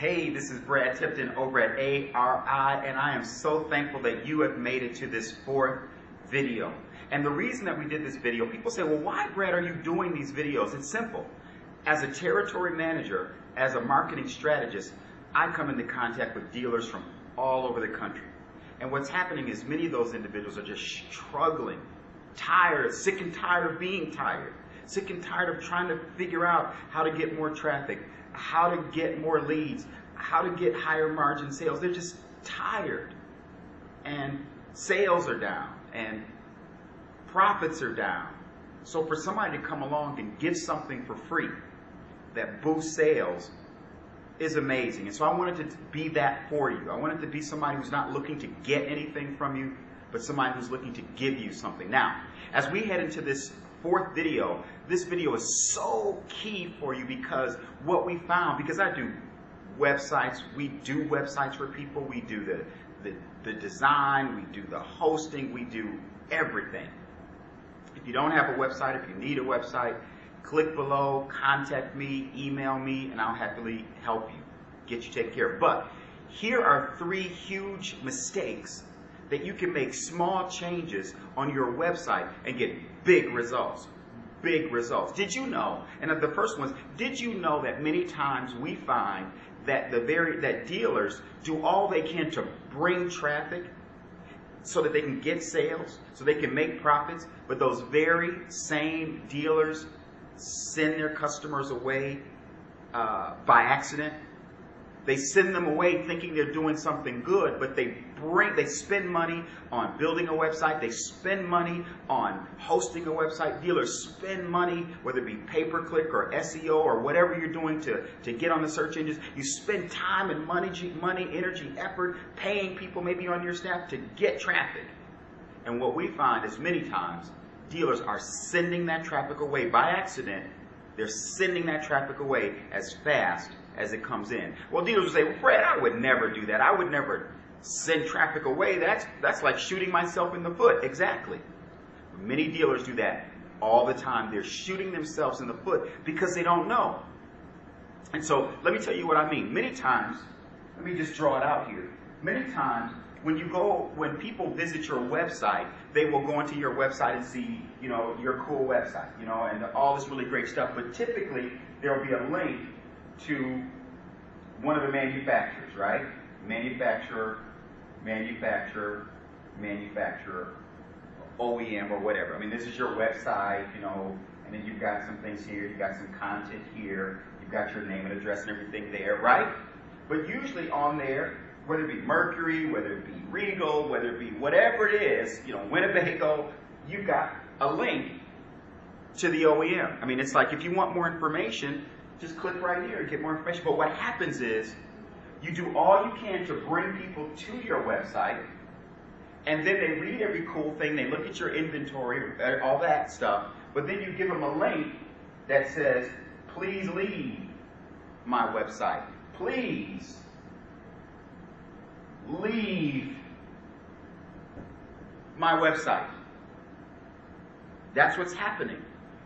Hey, this is Brad Tipton over at ARI, and I am so thankful that you have made it to this fourth video. And the reason that we did this video, people say, well, why, Brad, are you doing these videos? It's simple. As a territory manager, as a marketing strategist, I come into contact with dealers from all over the country. And what's happening is many of those individuals are just struggling, tired, sick and tired of being tired, sick and tired of trying to figure out how to get more traffic, how to get more leads, how to get higher margin sales. They're just tired. And sales are down and profits are down. So for somebody to come along and give something for free that boosts sales is amazing. And so I wanted to be that for you. I wanted to be somebody who's not looking to get anything from you, but somebody who's looking to give you something. Now, as we head into this fourth video, this video is so key for you because what we found, because I do websites, we do websites for people, we do the design, we do the hosting, we do everything. If you don't have a website, if you need a website, click below, contact me, email me, and I'll happily help you, get you taken care of. But here are 3 huge mistakes that you can make small changes on your website and get big results. Big results. Did you know, and the first one is, did you know that many times we find that that dealers do all they can to bring traffic so that they can get sales, so they can make profits, but those very same dealers send their customers away by accident? They send them away thinking they're doing something good, but they spend money on building a website, they spend money on hosting a website. Dealers spend money, whether it be pay-per-click or SEO or whatever you're doing to get on the search engines. You spend time and money, energy, effort, paying people maybe on your staff to get traffic. And what we find is many times dealers are sending that traffic away by accident. They're sending that traffic away as fast as it comes in. Well, dealers will say, well, Fred, I would never do that. I would never send traffic away. That's like shooting myself in the foot. Exactly. Many dealers do that all the time. They're shooting themselves in the foot because they don't know. And so let me tell you what I mean. Many times, let me just draw it out here. Many times when people visit your website, they will go into your website and see, your cool website, and all this really great stuff. But typically, there will be a link to one of the manufacturers, right? Manufacturer, OEM or whatever. I mean, this is your website, and then you've got some things here, you've got some content here, you've got your name and address and everything there, right? But usually on there, whether it be Mercury, whether it be Regal, whether it be whatever it is, Winnebago, you've got a link to the OEM. I mean, it's like if you want more information, just click right here and get more information. But what happens is you do all you can to bring people to your website, and then they read every cool thing, they look at your inventory, all that stuff, but then you give them a link that says, please leave my website. Please leave my website. That's what's happening.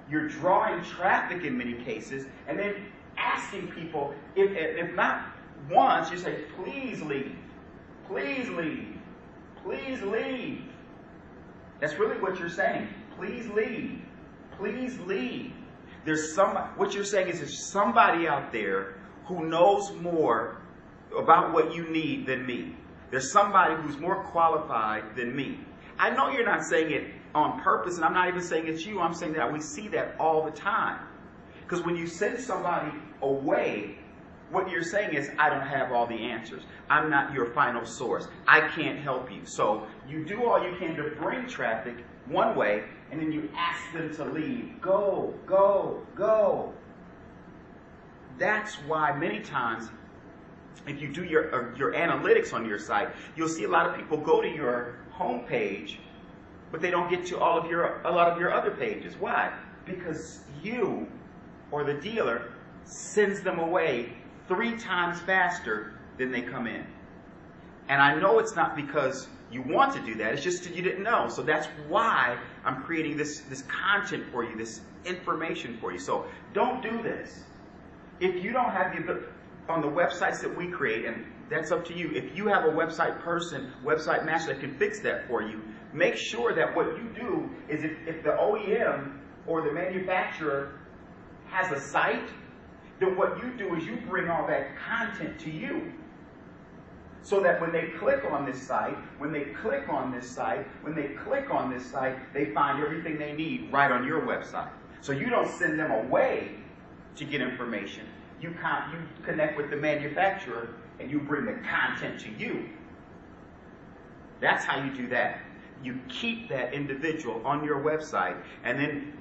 You're drawing traffic in many cases, and then asking people, if not once, you say, please leave, please leave, please leave. That's really what you're saying. Please leave, please leave. What you're saying is there's somebody out there who knows more about what you need than me. There's somebody who's more qualified than me. I know you're not saying it on purpose, and I'm not even saying it's you. I'm saying that we see that all the time. Because when you send somebody away, what you're saying is, I don't have all the answers. I'm not your final source. I can't help you. So you do all you can to bring traffic one way, and then you ask them to leave. Go, go, go. That's why many times, if you do your analytics on your site, you'll see a lot of people go to your home page, but they don't get to a lot of your other pages. Why? Because you or the dealer sends them away 3 times faster than they come in. And I know it's not because you want to do that, it's just that you didn't know. So that's why I'm creating this content for you, this information for you. So don't do this. If you don't have the ability, on the websites that we create, and that's up to you. If you have a website person, website master that can fix that for you, make sure that what you do is if the OEM or the manufacturer has a site, then what you do is you bring all that content to you. So that when they click on this site, when they click on this site, when they click on this site, they find everything they need right on your website. So you don't send them away to get information. You connect with the manufacturer and you bring the content to you. That's how you do that. You keep that individual on your website, and then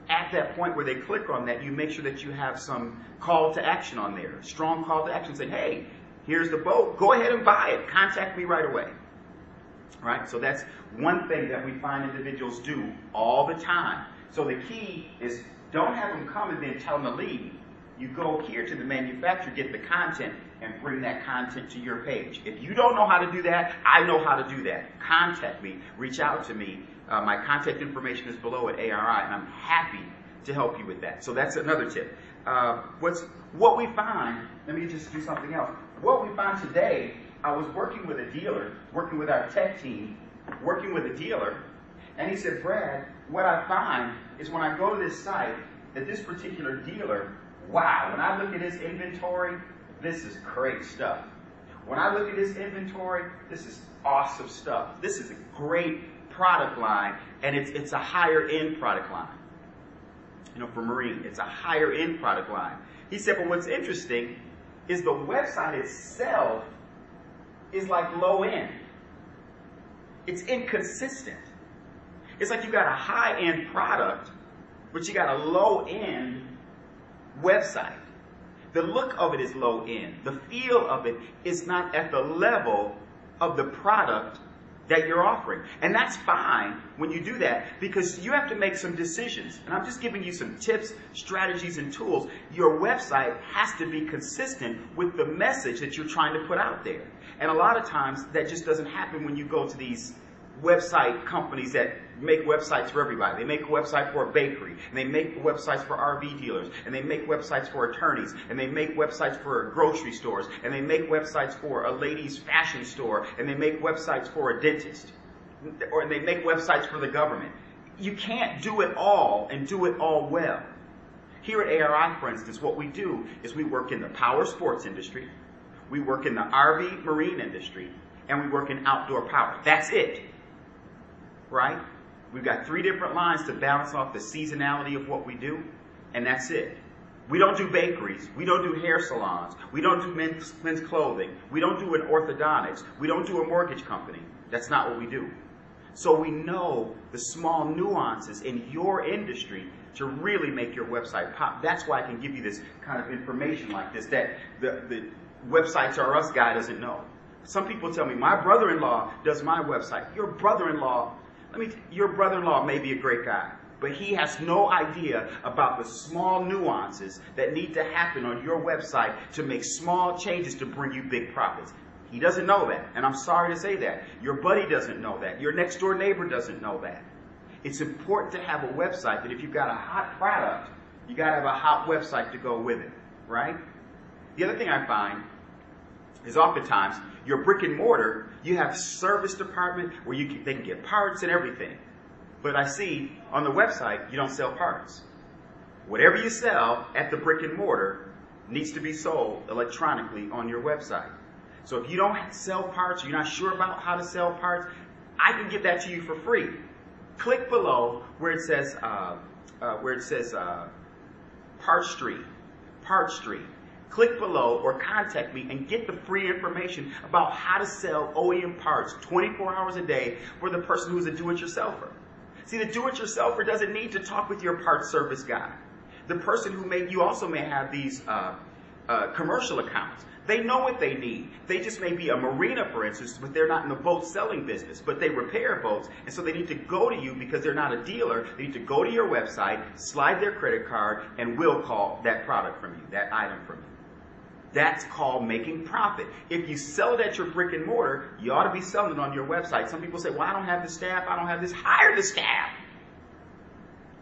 at that point where they click on that, you make sure that you have some call to action on there. Strong call to action saying, hey, here's the boat. Go ahead and buy it. Contact me right away. Right? So that's one thing that we find individuals do all the time. So the key is don't have them come and then tell them to leave. You go here to the manufacturer, get the content, and bring that content to your page. If you don't know how to do that, I know how to do that. Contact me. Reach out to me. My contact information is below at ARI, and I'm happy to help you with that. So that's another tip. What we find, let me just do something else. What we find today, I was working with a dealer, working with our tech team, working with a dealer, and he said, Brad, what I find is when I go to this site, that this particular dealer, wow, when I look at his inventory, this is great stuff. When I look at his inventory, this is awesome stuff. This is a great product line, and it's a higher end product line. For marine, it's a higher end product line. He said, but what's interesting is the website itself is like low end. It's inconsistent. It's like you got a high end product, but you got a low end website. The look of it is low end. The feel of it is not at the level of the product that you're offering. And that's fine when you do that, because you have to make some decisions. And I'm just giving you some tips, strategies, and tools. Your website has to be consistent with the message that you're trying to put out there. And a lot of times that just doesn't happen when you go to these website companies that make websites for everybody. They make a website for a bakery, and they make websites for RV dealers, and they make websites for attorneys, and they make websites for grocery stores, and they make websites for a ladies' fashion store, and they make websites for a dentist, or they make websites for the government. You can't do it all and do it all well. Here at ARI, for instance, what we do is we work in the power sports industry, we work in the RV marine industry, and we work in outdoor power. That's it. Right? We've got 3 different lines to balance off the seasonality of what we do, and that's it. We don't do bakeries. We don't do hair salons. We don't do men's clothing. We don't do an orthodontics. We don't do a mortgage company. That's not what we do. So we know the small nuances in your industry to really make your website pop. That's why I can give you this kind of information like this that the Websites R Us guy doesn't know. Some people tell me, my brother-in-law does my website. Your brother-in-law may be a great guy, but he has no idea about the small nuances that need to happen on your website to make small changes to bring you big profits. He doesn't know that, and I'm sorry to say that. Your buddy doesn't know that. Your next door neighbor doesn't know that. It's important to have a website that if you've got a hot product, you got to have a hot website to go with it, right? The other thing I find is oftentimes your brick and mortar, you have service department where they can get parts and everything. But I see on the website, you don't sell parts. Whatever you sell at the brick and mortar needs to be sold electronically on your website. So if you don't sell parts, you're not sure about how to sell parts, I can give that to you for free. Click below where it says Part Street. Click below or contact me and get the free information about how to sell OEM parts 24 hours a day for the person who's a do-it-yourselfer. See, the do-it-yourselfer doesn't need to talk with your parts service guy. The person you also may have these commercial accounts. They know what they need. They just may be a marina, for instance, but they're not in the boat selling business, but they repair boats, and so they need to go to you because they're not a dealer. They need to go to your website, slide their credit card, and we'll call that product from you, that item from you. That's called making profit. If you sell it at your brick and mortar, you ought to be selling it on your website. Some people say, well, I don't have the staff, I don't have this. Hire the staff.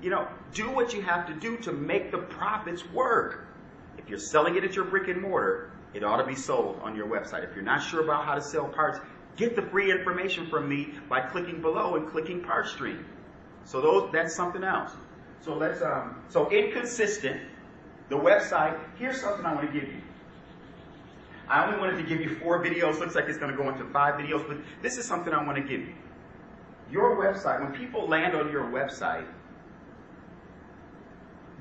Do what you have to do to make the profits work. If you're selling it at your brick and mortar, it ought to be sold on your website. If you're not sure about how to sell parts, get the free information from me by clicking below and clicking PartStream. So that's something else. So so inconsistent, the website, here's something I want to give you. I only wanted to give you 4 videos. Looks like it's going to go into 5 videos, but this is something I want to give you. Your website, when people land on your website,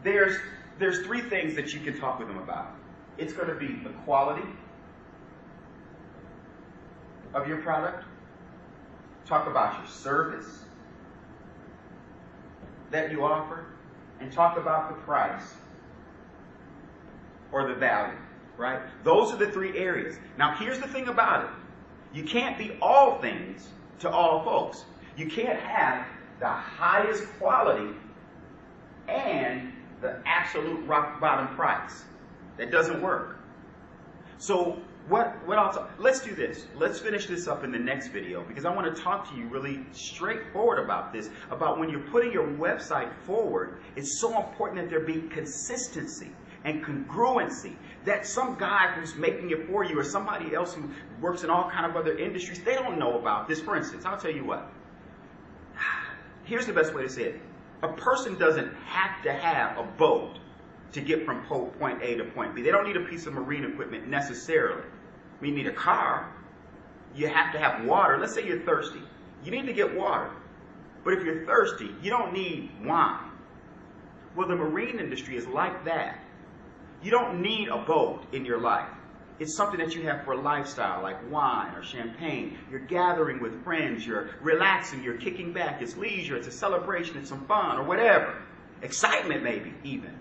there's 3 things that you can talk with them about. It's going to be the quality of your product. Talk about your service that you offer, and talk about the price or the value, right? Those are the 3 areas. Now, here's the thing about it. You can't be all things to all folks. You can't have the highest quality and the absolute rock bottom price. That doesn't work. So let's do this. Let's finish this up in the next video, because I want to talk to you really straightforward about this, about when you're putting your website forward, it's so important that there be consistency and congruency, that some guy who's making it for you or somebody else who works in all kind of other industries, they don't know about this. For instance, I'll tell you what. Here's the best way to say it. A person doesn't have to have a boat to get from point A to point B. They don't need a piece of marine equipment necessarily. You need a car. You have to have water. Let's say you're thirsty. You need to get water. But if you're thirsty, you don't need wine. Well, the marine industry is like that. You don't need a boat in your life. It's something that you have for a lifestyle, like wine or champagne. You're gathering with friends. You're relaxing. You're kicking back. It's leisure. It's a celebration. It's some fun or whatever. Excitement, maybe, even.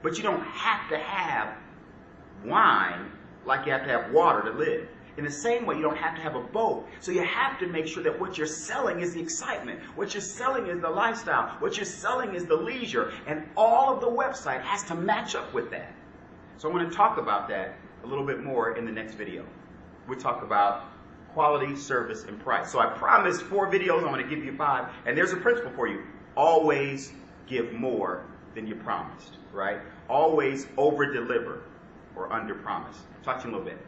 But you don't have to have wine like you have to have water to live. In the same way, you don't have to have a boat. So you have to make sure that what you're selling is the excitement. What you're selling is the lifestyle. What you're selling is the leisure. And all of the website has to match up with that. So I want to talk about that a little bit more in the next video. We'll talk about quality, service, and price. So I promised 4 videos. I'm going to give you 5. And there's a principle for you. Always give more than you promised, right? Always over-deliver or under-promise. Talk to you in a little bit.